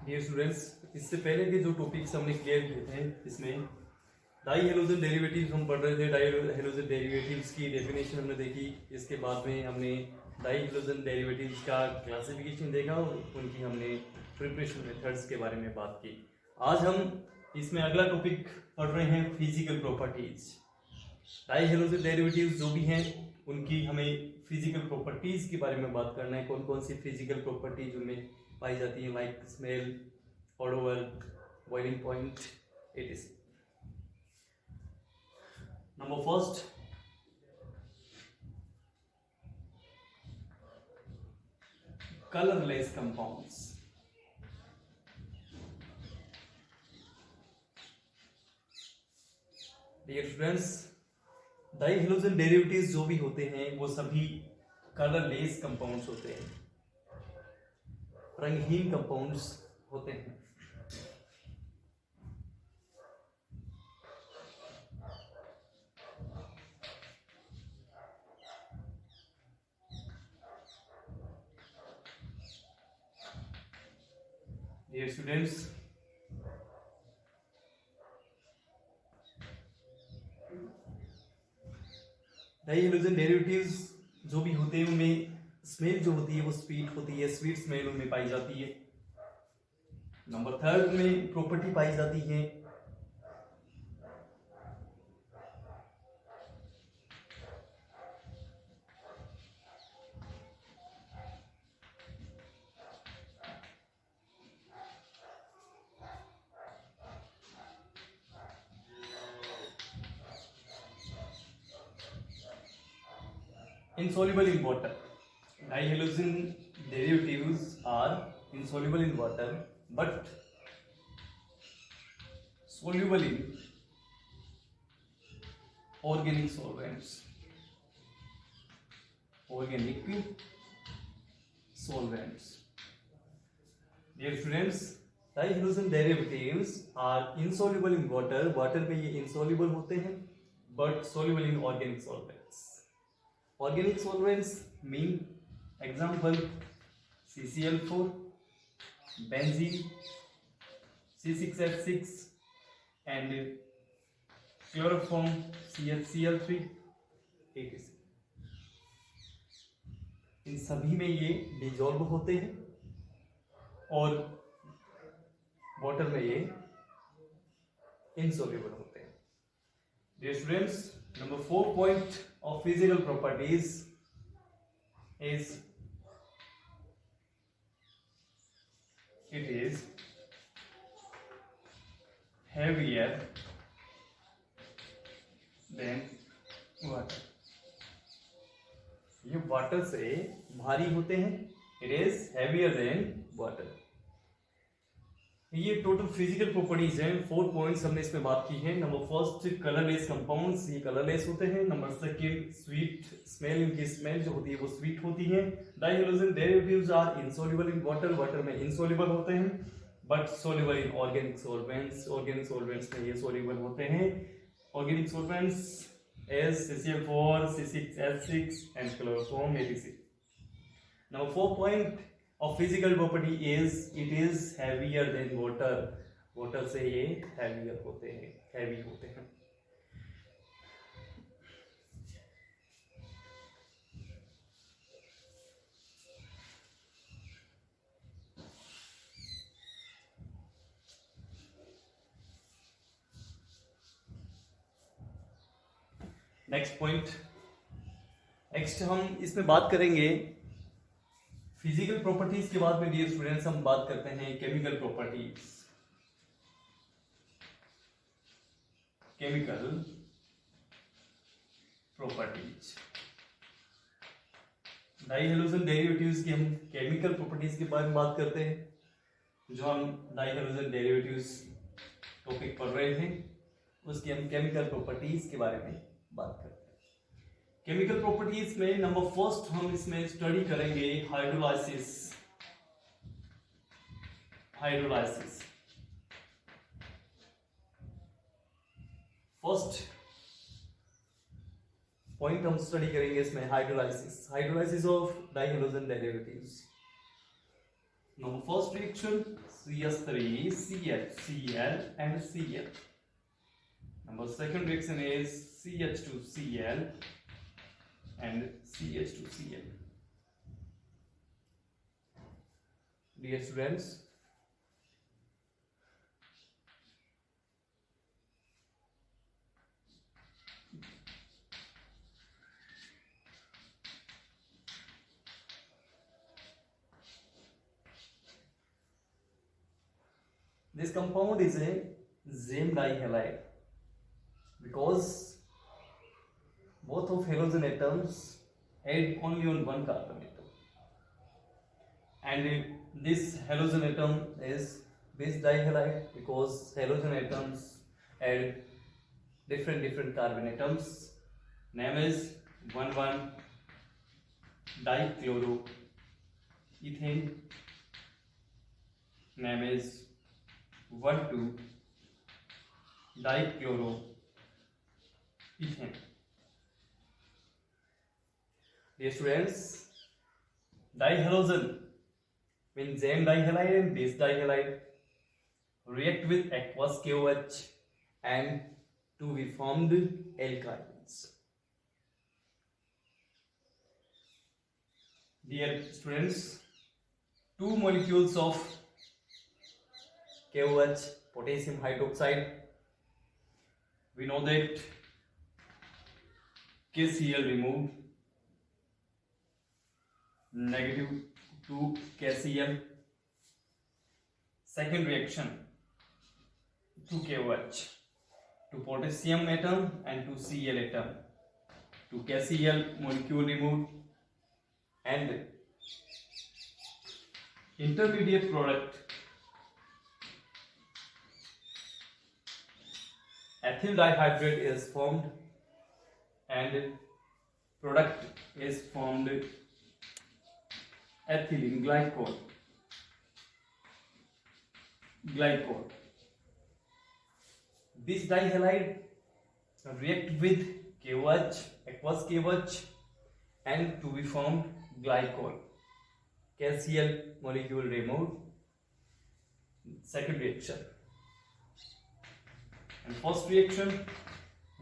Dear students, इससे पहले के जो टॉपिक्स हमने क्लियर किए थे इसमें डाई हेलोजन डेरिवेटिव्स हम पढ़ रहे थे। डाई हेलोजन डेरिवेटिव्स की डेफिनेशन हमने देखी। इसके बाद में हमने डाई हेलोजन डेरिवेटिव्स का क्लासिफिकेशन देखा और उनकी हमने प्रिपरेशन मेथड्स के बारे में बात की। आज हम इसमें अगला टॉपिक पढ़ रहे हैं physical properties. Die halogen derivatives जो भी हैं उनकी हमें फिजिकल प्रॉपर्टीज के बारे में बात करना है। कौन कौन सी फिजिकल प्रॉपर्टीज उनमें पाई जाती है, like smell, odour, boiling point, it number first, colorless compounds। Dear students, die halogen derivatives जो भी होते हैं वो सभी कलरलेस कंपाउंड्स होते हैं, रंगहीन कंपाउंड्स होते हैं। Dear students, die halogen derivatives जो भी होते हैं उनमें स्मेल जो होती है वो स्वीट होती है, स्वीट स्मेल उनमें पाई जाती है। नंबर थर्ड में प्रॉपर्टी पाई जाती है insoluble in water। Dihalogen derivatives are insoluble in water but soluble in organic solvents। Organic solvents। Dear students, dihalogen derivatives are insoluble in water। Water में ये insoluble होते हैं but soluble in organic solvents। Organic solvents mean example CCl4, benzene, C6H6 and chloroform CHCl3 etc। इन सभी में ये dissolve होते हैं और वाटर में ये इनसॉल्युबल होते हैं। Dear students, number 4 point of physical properties is it is heavier than water। ये वाटर से भारी होते हैं। It is heavier than water। ये टोटल फिजिकल प्रॉपर्टीज हैं। 4 पॉइंट्स हमने इसमें बात की है। नंबर फर्स्ट, कलरलेस कंपाउंड्स, ये कलरलेस होते हैं। नंबर सेकंड, स्वीट स्मेल, इनकी स्मेल जो होती है वो स्वीट होती है। Die halogen derivatives are insoluble in water, water में इनसॉल्युबल होते हैं but soluble in organic solvents, organic solvents में ये सॉल्युबल होते हैं। Organic solvents as CCl4, C6H6 and chloroform etc। Number 4 point of physical property is it is heavier than water। water से ये heavier होते हैं, heavy होते हैं। नेक्स्ट पॉइंट, नेक्स्ट हम इसमें बात करेंगे फिजिकल प्रॉपर्टीज के बाद में। डियर स्टूडेंट्स, हम बात करते हैं chemical properties. Chemical properties, die halogen derivatives की हम केमिकल प्रॉपर्टीज के बारे में बात करते हैं। जो हम डाई हेलोजन डेरिवेटिव्स टॉपिक पढ़ रहे थे उसकी हम केमिकल प्रॉपर्टीज के बारे में बात करते हैं। केमिकल प्रॉपर्टीज में नंबर फर्स्ट हम इसमें स्टडी करेंगे हाइड्रोलाइसिस। हाइड्रोलाइसिस फर्स्ट पॉइंट हम स्टडी करेंगे इसमें, hydrolysis. Hydrolysis of die halogen derivatives. Now first reaction, CH3, CH, Cl and Cl. Number second reaction is CH2Cl and CH2Cl. Dear students, this compound is a same dihalide because both of halogen atoms add only on one carbon atom, and this halogen atom is this dihalide because halogen atoms add different carbon atoms. Name is 1,1 dichloroethane. Name is 1,2 dichloroethane. Dear students, dihalogen means same dihalide and this dihalide react with aqueous KOH and to be formed alkynes. Dear students, two molecules of KOH, potassium hydroxide, we know that KCl removed, negative 2 KCl. Second reaction, 2 KOH, to potassium atom and to Cl atom, to KCl molecule removed, and intermediate product ethyl dihydrate is formed and product is formed ethylene glycol. This dihalide react with KOH, aqueous KOH, and to be formed glycol. KCl molecule removed. Second reaction. And first reaction,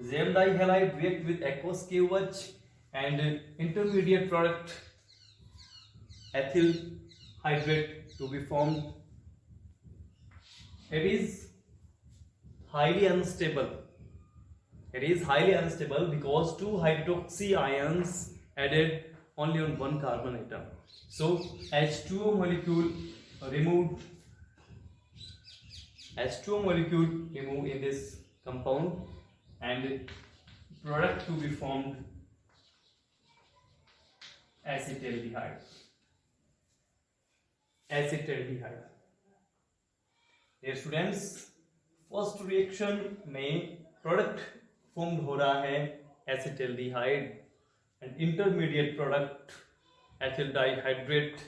same dihalide react with aqueous KOH and intermediate product ethyl hydrate to be formed. It is highly unstable. It is highly unstable because two hydroxy ions added only on one carbon atom. So H2O molecule removed. H2O molecule removed in this compound and product to be formed acetaldehyde. Dear students, first reaction में product form हो रहा है acetaldehyde and intermediate product ethyl dihydrate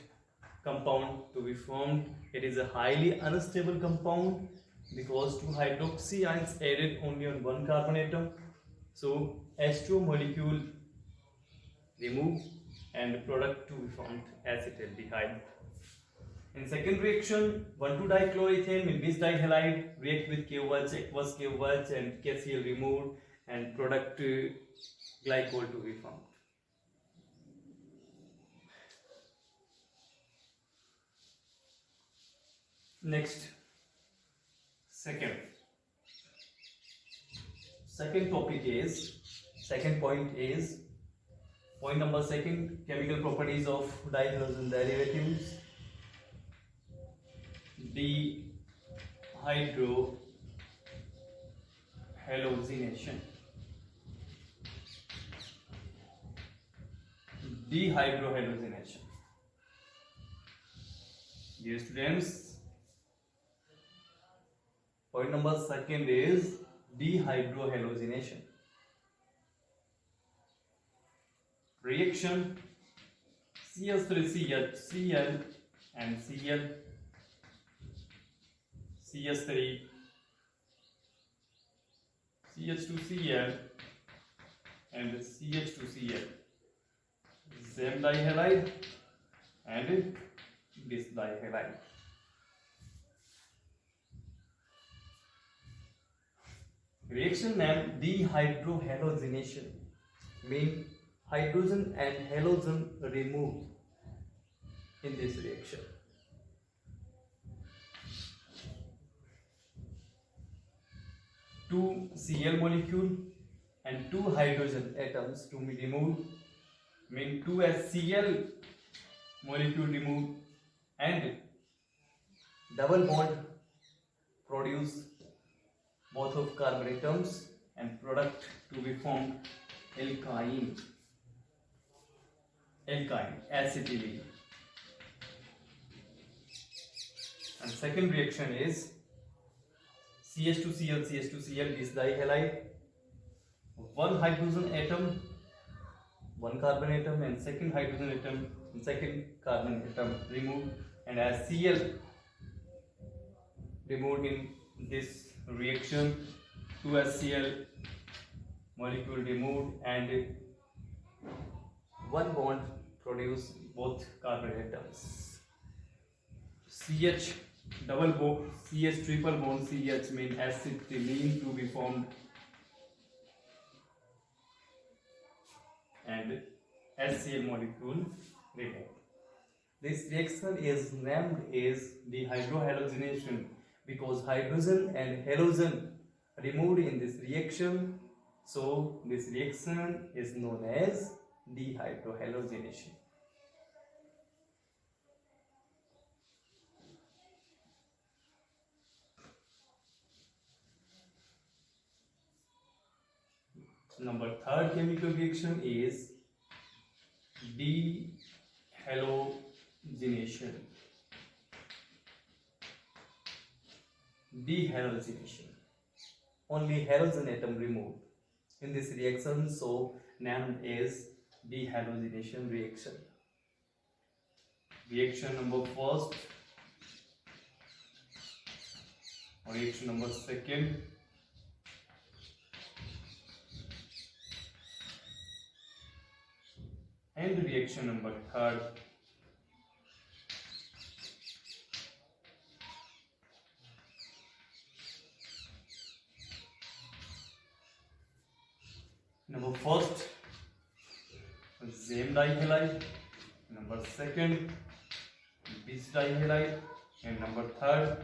compound to be formed. It is a highly unstable compound because two hydroxy ions added only on one carbon atom. So H2O molecule removed and product to be formed acetaldehyde. In second reaction, 1,2-dichloroethane with this dihalide react with KOH, aqueous KOH and KCl removed and product glycol to be formed. Next, second point number second, chemical properties of dihalogen derivatives. Dehydrohalogenation. Dear students, point number second is dehydrohalogenation. Reaction CH3CH, Cl and Cl, CH3, CH2Cl and CH2Cl, same dihalide and bis dihalide. Reaction name dehydrohalogenation mean hydrogen and halogen removed in this reaction. Two Cl molecule and two hydrogen atoms to be removed mean two HCl molecule removed and double bond produce both of carbon atoms and product to be formed alkyne acetylene. And second reaction is CH2Cl is dihalide, one hydrogen atom, one carbon atom and second hydrogen atom and second carbon atom removed, and as Cl removed in this reaction, 2 HCl molecule removed and one bond produce both carbon atoms. CH double bond, CH triple bond CH mean acetylene to be formed and HCl molecule removed. This reaction is named as dehydrohalogenation because hydrogen and halogen removed in this reaction, so this reaction is known as dehydrohalogenation. Number third chemical reaction is dehalogenation. Dehalogenation. Only halogen atom removed in this reaction, so named as dehalogenation reaction. Reaction number first, reaction number second, and reaction number third. Number first, same dihalide. Number second, bis dihalide, and number third,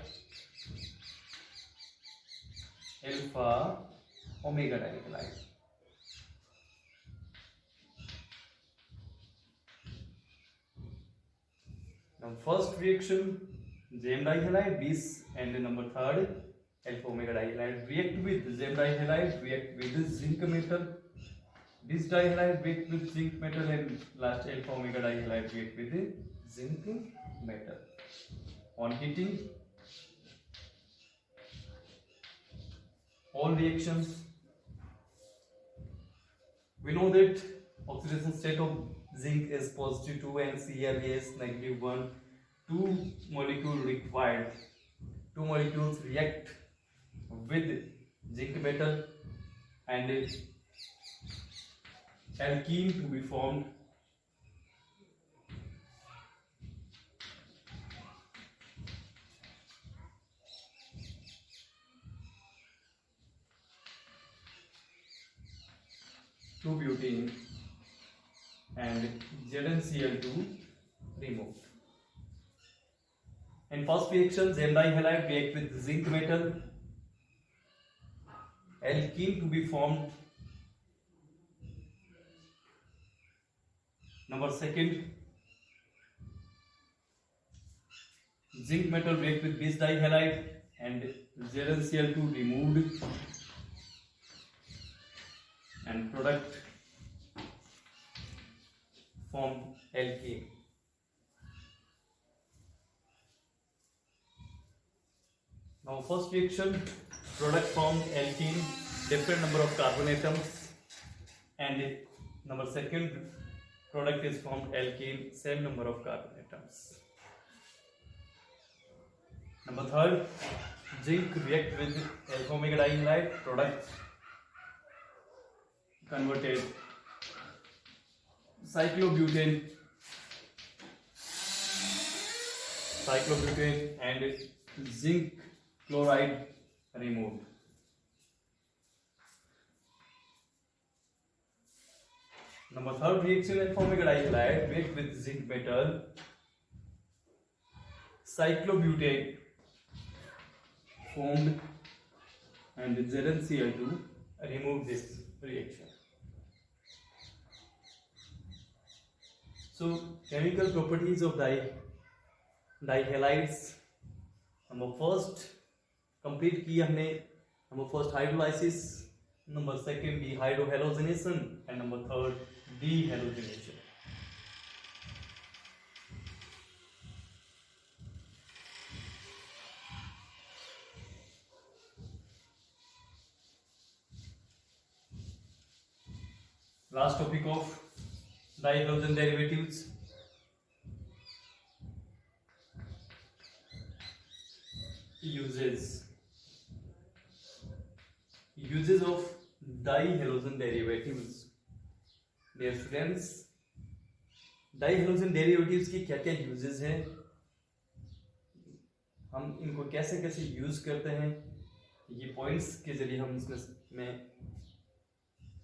alpha omega dihalide. Now first reaction, same dihalide, bis, and number third, alpha omega dihalide react with same dihalide, react with zinc metal. This dihalide react with zinc metal, and last alpha omega dihalide react with the zinc metal. On heating, all reactions, we know that oxidation state of zinc is positive 2 and Cl is negative 1. Two molecules required. Two molecules react with zinc metal and alkene to be formed. Two butene and ZnCl2 removed. In first reaction, same dihalide react with zinc metal, alkene to be formed. Number second, zinc metal react with bis dihalide and ZnCl2 removed, and product form alkene. Now first reaction, product formed alkene, different number of carbon atoms, and number second, product is formed alkene, same number of carbon atoms. Number third, zinc react with alpha omega dihalide, product converted cyclobutane cyclobutane and zinc chloride removed. Number third reaction and forming a dihalide react with zinc metal. Cyclobutane formed and ZnCl2 remove this reaction. So chemical properties of dihalides. Number first complete किया हमने. Number first hydrolysis. Number second dehydrohalonation and number third dehalogenation. Last topic of dihalogen derivatives. Uses of dihalogen derivatives. Dear students, dihalogen derivatives की क्या क्या uses हैं, हम इनको कैसे कैसे यूज करते हैं, ये पॉइंट्स के जरिए हम इसमें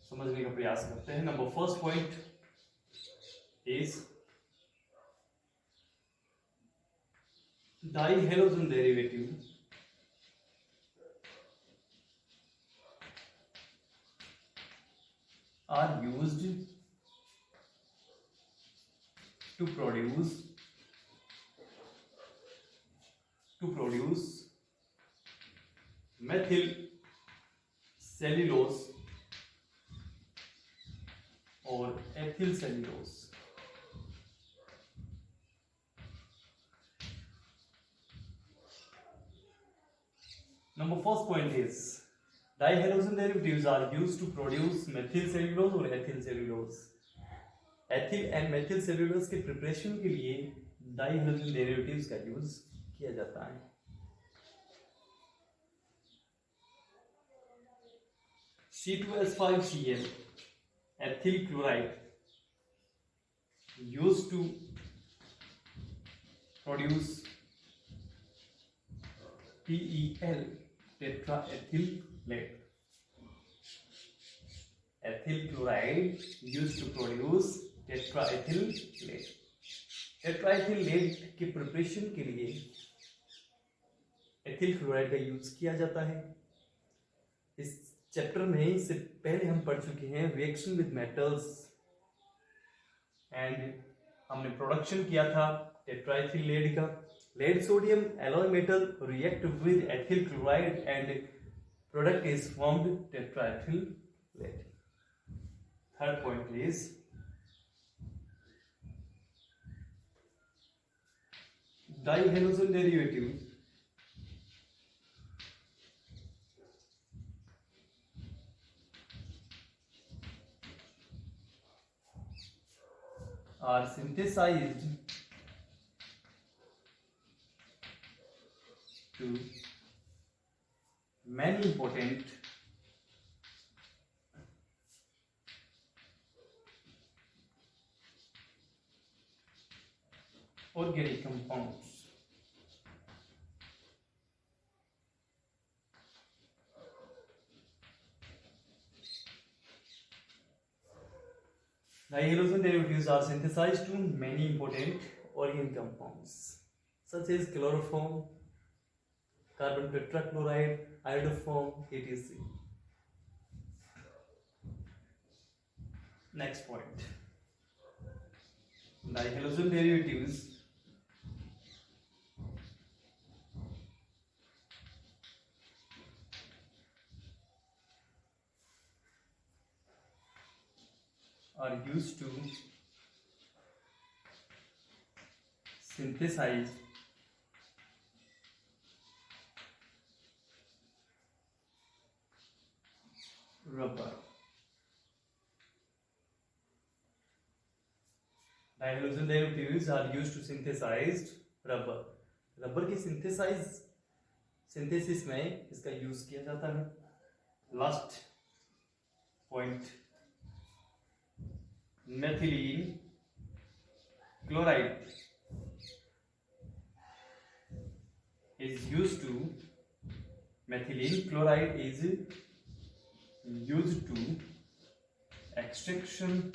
समझने का प्रयास करते हैं. Number first point is dihalogen derivative are used to produce methyl cellulose or ethyl cellulose. Number first point is dihalogen derivatives are used to produce methyl cellulose or ethyl cellulose. Ethyl and methyl cellulose के preparation के लिए डाइहेलोजन derivatives का use किया जाता है. C2H5Cl ethyl chloride used to produce PEL tetraethylate. Ethyl chloride used to produce tetraethylate. टेट्राएथिलेट के preparation के लिए एथिल क्लोराइड का यूज किया जाता है. इस चैप्टर में इससे पहले हम पढ़ चुके हैं रिएक्शन विद मेटल्स एंड हमने प्रोडक्शन किया था टेट्राएथिलेट का. Lead sodium alloy metal react with ethyl chloride and product is formed tetraethyllead. Third point is dihalogen derivative are synthesized to many important organic compounds. Dihalogen derivatives are synthesized to many important organic compounds such as chloroform, carbon tetrachloride, iodoform, etc. Next point. Dihalogen derivatives are used to synthesize rubber. Dihalogen derivatives are used to synthesize rubber. Rubber की synthesis में इसका use किया जाता है. Last point methylene chloride is used to methylene chloride is used to extraction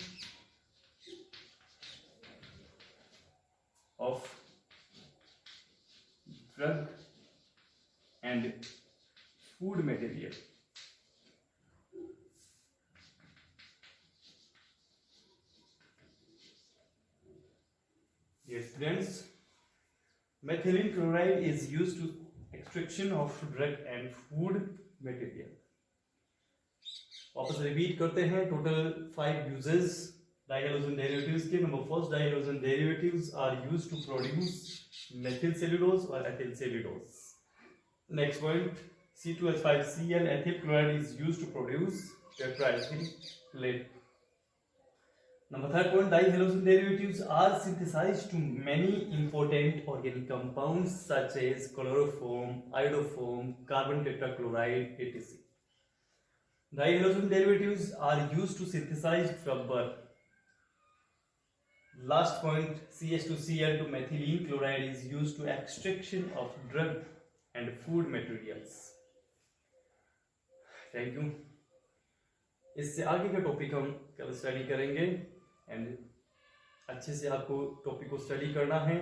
of drug and food material. Dear students, methylene chloride is used to extraction of drug and food material. वापस repeat करते हैं total 5 uses dihalogen derivatives के. Number first, dihalogen derivatives are used to produce methyl cellulose और ethyl cellulose. Next point, C2H5Cl ethyl chloride is used to produce tetraethylate. Number third point, dihalogen derivatives are synthesized to many important organic compounds such as chloroform, iodoform, carbon tetrachloride, etc. Dihalogen derivatives are used to synthesize rubber. Last point, CH2Cl to methylene chloride is used to extraction of drug and food materials. Thank you. इससे आगे का topic हम कल study करेंगे and अच्छे से आपको topic को स्टडी करना है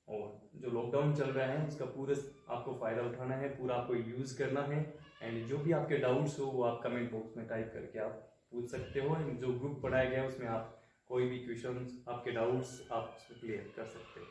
और जो लॉकडाउन चल रहा है उसका पूरा आपको फ़ायदा उठाना है, पूरा आपको यूज़ करना है. एंड जो भी आपके डाउट्स हो वो आप कमेंट बॉक्स में टाइप करके आप पूछ सकते हो. जो ग्रुप बनाया गया है उसमें आप कोई भी क्वेश्चन, आपके डाउट्स आप उसमें क्लियर कर सकते हो.